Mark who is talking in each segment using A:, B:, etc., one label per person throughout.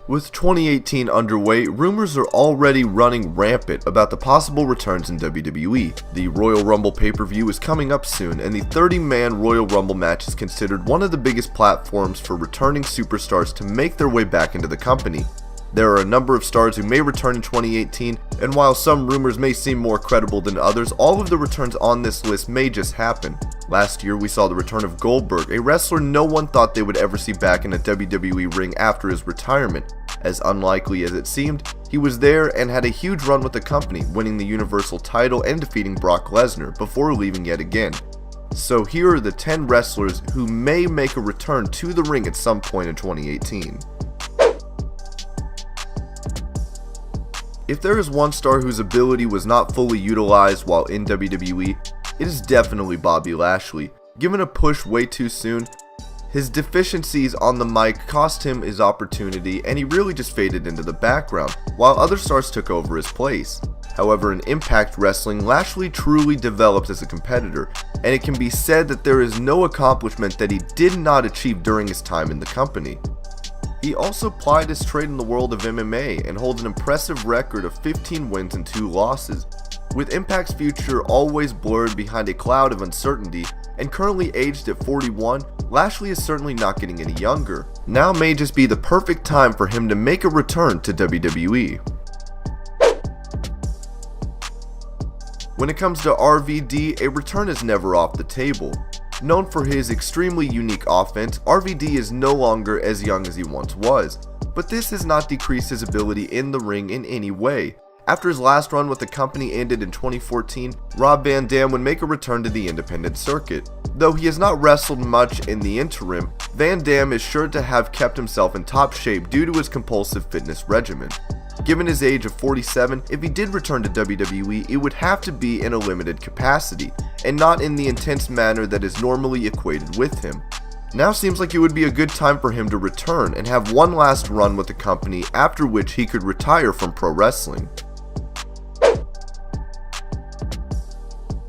A: With 2018 underway, rumors are already running rampant about the possible returns in WWE. The Royal Rumble pay-per-view is coming up soon, and the 30-man Royal Rumble match is considered one of the biggest platforms for returning superstars to make their way back into the company. There are a number of stars who may return in 2018, and while some rumors may seem more credible than others, all of the returns on this list may just happen. Last year, we saw the return of Goldberg, a wrestler no one thought they would ever see back in a WWE ring after his retirement. As unlikely as it seemed, he was there and had a huge run with the company, winning the Universal title and defeating Brock Lesnar before leaving yet again. So here are the 10 wrestlers who may make a return to the ring at some point in 2018. If there is one star whose ability was not fully utilized while in WWE, it is definitely Bobby Lashley. Given a push way too soon, his deficiencies on the mic cost him his opportunity and he really just faded into the background, while other stars took over his place. However, in Impact Wrestling, Lashley truly developed as a competitor, and it can be said that there is no accomplishment that he did not achieve during his time in the company. He also plied his trade in the world of MMA and holds an impressive record of 15 wins and 2 losses. With Impact's future always blurred behind a cloud of uncertainty, and currently aged at 41, Lashley is certainly not getting any younger. Now may just be the perfect time for him to make a return to WWE. When it comes to RVD, a return is never off the table. Known for his extremely unique offense, RVD is no longer as young as he once was, but this has not decreased his ability in the ring in any way. After his last run with the company ended in 2014, Rob Van Dam would make a return to the independent circuit. Though he has not wrestled much in the interim, Van Dam is sure to have kept himself in top shape due to his compulsive fitness regimen. Given his age of 47, if he did return to WWE, it would have to be in a limited capacity, and not in the intense manner that is normally equated with him. Now seems like it would be a good time for him to return and have one last run with the company, after which he could retire from pro wrestling.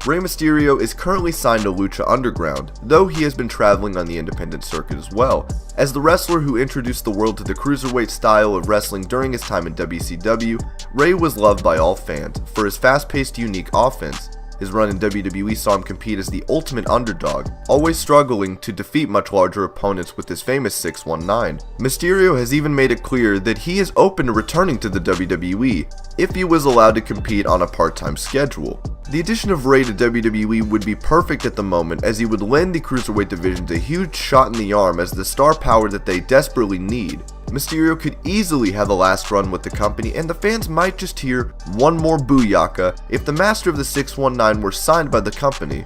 A: Rey Mysterio is currently signed to Lucha Underground, though he has been traveling on the independent circuit as well. As the wrestler who introduced the world to the cruiserweight style of wrestling during his time in WCW, Rey was loved by all fans for his fast-paced, unique offense. His run in WWE saw him compete as the ultimate underdog, always struggling to defeat much larger opponents with his famous 619. Mysterio has even made it clear that he is open to returning to the WWE if he was allowed to compete on a part-time schedule. The addition of Rey to WWE would be perfect at the moment, as he would lend the Cruiserweight division a huge shot in the arm as the star power that they desperately need. Mysterio could easily have the last run with the company, and the fans might just hear one more booyaka if the master of the 619 were signed by the company.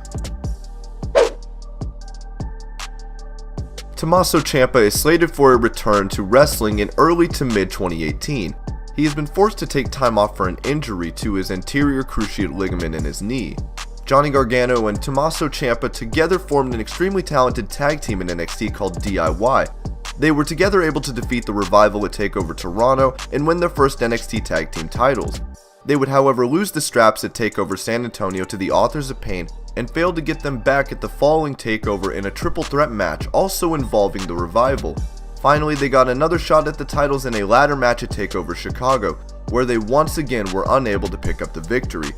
A: Tommaso Ciampa is slated for a return to wrestling in early to mid 2018. He has been forced to take time off for an injury to his anterior cruciate ligament in his knee. Johnny Gargano and Tommaso Ciampa together formed an extremely talented tag team in NXT called DIY. They were together able to defeat the Revival at TakeOver Toronto and win their first NXT tag team titles. They would however lose the straps at TakeOver San Antonio to the Authors of Pain and failed to get them back at the following TakeOver in a triple threat match also involving the Revival. Finally, they got another shot at the titles in a ladder match at TakeOver Chicago, where they once again were unable to pick up the victory.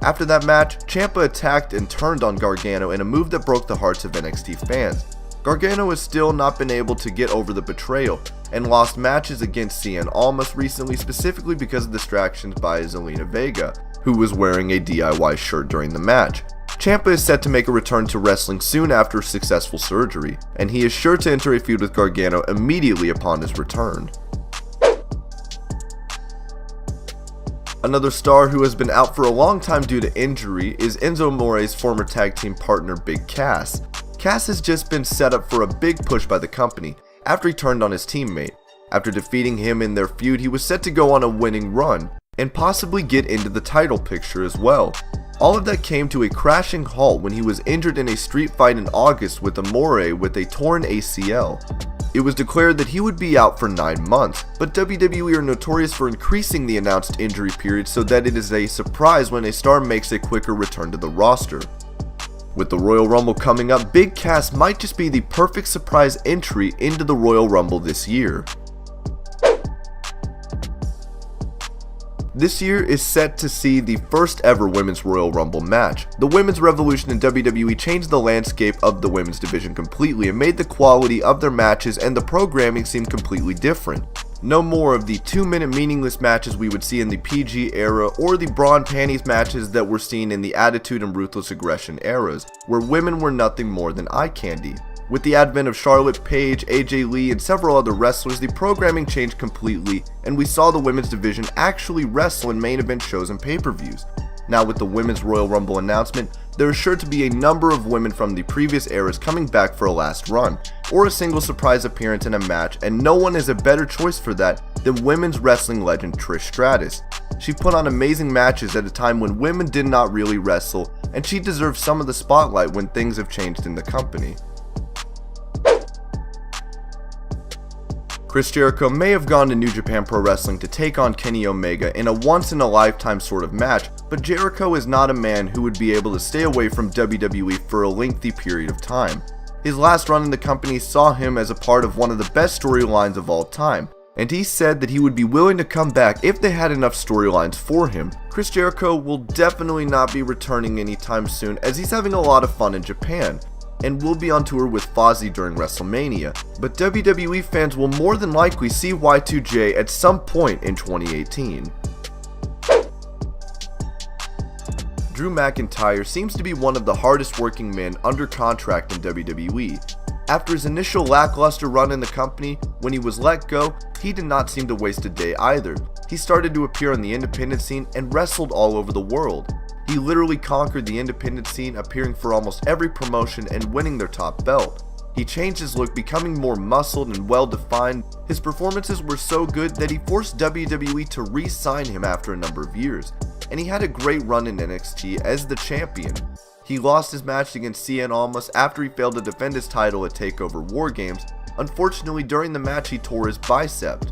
A: After that match, Ciampa attacked and turned on Gargano in a move that broke the hearts of NXT fans. Gargano has still not been able to get over the betrayal, and lost matches against Cien Almas recently, specifically because of distractions by Zelina Vega, who was wearing a DIY shirt during the match. Ciampa is set to make a return to wrestling soon after successful surgery, and he is sure to enter a feud with Gargano immediately upon his return. Another star who has been out for a long time due to injury is Enzo Amore's former tag team partner Big Cass. Cass has just been set up for a big push by the company after he turned on his teammate. After defeating him in their feud, he was set to go on a winning run and possibly get into the title picture as well. All of that came to a crashing halt when he was injured in a street fight in August with Amore with a torn ACL. It was declared that he would be out for 9 months, but WWE are notorious for increasing the announced injury period so that it is a surprise when a star makes a quicker return to the roster. With the Royal Rumble coming up, Big Cass might just be the perfect surprise entry into the Royal Rumble this year. This year is set to see the first ever Women's Royal Rumble match. The Women's Revolution in WWE changed the landscape of the women's division completely and made the quality of their matches and the programming seem completely different. No more of the 2-minute meaningless matches we would see in the PG era or the bra and panties matches that were seen in the Attitude and Ruthless Aggression eras, where women were nothing more than eye candy. With the advent of Charlotte, Paige, AJ Lee, and several other wrestlers, the programming changed completely, and we saw the women's division actually wrestle in main event shows and pay-per-views. Now with the Women's Royal Rumble announcement, there is sure to be a number of women from the previous eras coming back for a last run, or a single surprise appearance in a match, and no one is a better choice for that than women's wrestling legend Trish Stratus. She put on amazing matches at a time when women did not really wrestle, and she deserves some of the spotlight when things have changed in the company. Chris Jericho may have gone to New Japan Pro Wrestling to take on Kenny Omega in a once-in-a-lifetime sort of match, but Jericho is not a man who would be able to stay away from WWE for a lengthy period of time. His last run in the company saw him as a part of one of the best storylines of all time, and he said that he would be willing to come back if they had enough storylines for him. Chris Jericho will definitely not be returning anytime soon, as he's having a lot of fun in Japan, and will be on tour with Fozzy during WrestleMania, but WWE fans will more than likely see Y2J at some point in 2018. Drew McIntyre seems to be one of the hardest working men under contract in WWE. After his initial lackluster run in the company, when he was let go, he did not seem to waste a day either. He started to appear on the independent scene and wrestled all over the world. He literally conquered the independent scene, appearing for almost every promotion and winning their top belt. He changed his look, becoming more muscled and well-defined. His performances were so good that he forced WWE to re-sign him after a number of years, and he had a great run in NXT as the champion. He lost his match against Cien Almas after he failed to defend his title at TakeOver War Games. Unfortunately, during the match he tore his bicep.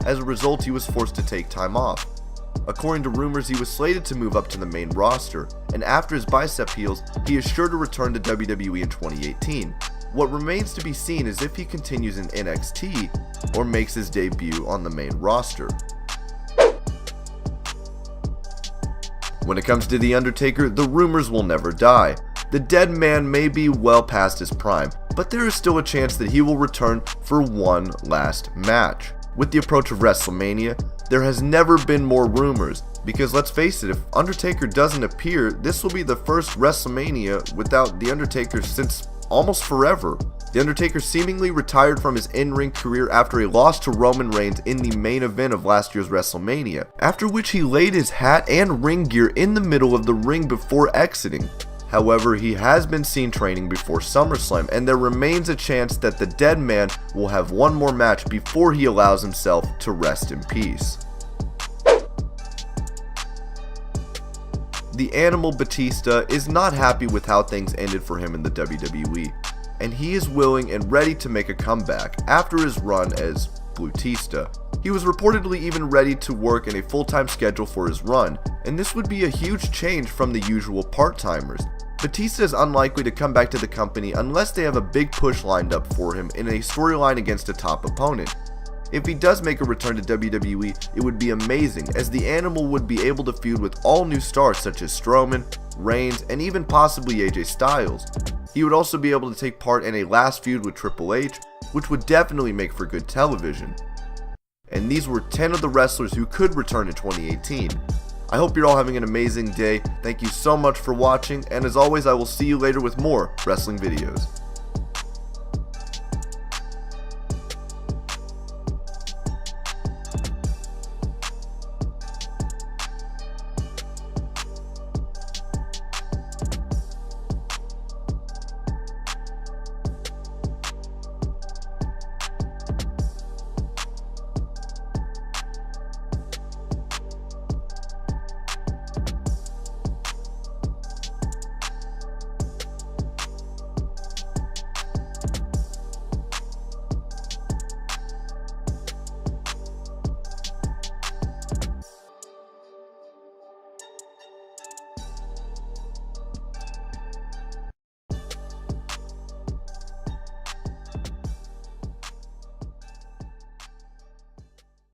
A: As a result, he was forced to take time off. According to rumors, he was slated to move up to the main roster, and after his bicep heals, he is sure to return to WWE in 2018. What remains to be seen is if he continues in NXT or makes his debut on the main roster. When it comes to The Undertaker, the rumors will never die. The dead man may be well past his prime, but there is still a chance that he will return for one last match. With the approach of WrestleMania, there has never been more rumors, because let's face it, if Undertaker doesn't appear, this will be the first WrestleMania without The Undertaker since almost forever. The Undertaker seemingly retired from his in-ring career after a loss to Roman Reigns in the main event of last year's WrestleMania, after which he laid his hat and ring gear in the middle of the ring before exiting. However, he has been seen training before SummerSlam, and there remains a chance that the dead man will have one more match before he allows himself to rest in peace. The Animal Batista is not happy with how things ended for him in the WWE, and he is willing and ready to make a comeback after his run as Blutista. He was reportedly even ready to work in a full-time schedule for his run, and this would be a huge change from the usual part-timers. Batista is unlikely to come back to the company unless they have a big push lined up for him in a storyline against a top opponent. If he does make a return to WWE, it would be amazing, as the Animal would be able to feud with all new stars such as Strowman, Reigns, and even possibly AJ Styles. He would also be able to take part in a last feud with Triple H, which would definitely make for good television. And these were 10 of the wrestlers who could return in 2018. I hope you're all having an amazing day. Thank you so much for watching, and as always, I will see you later with more wrestling videos.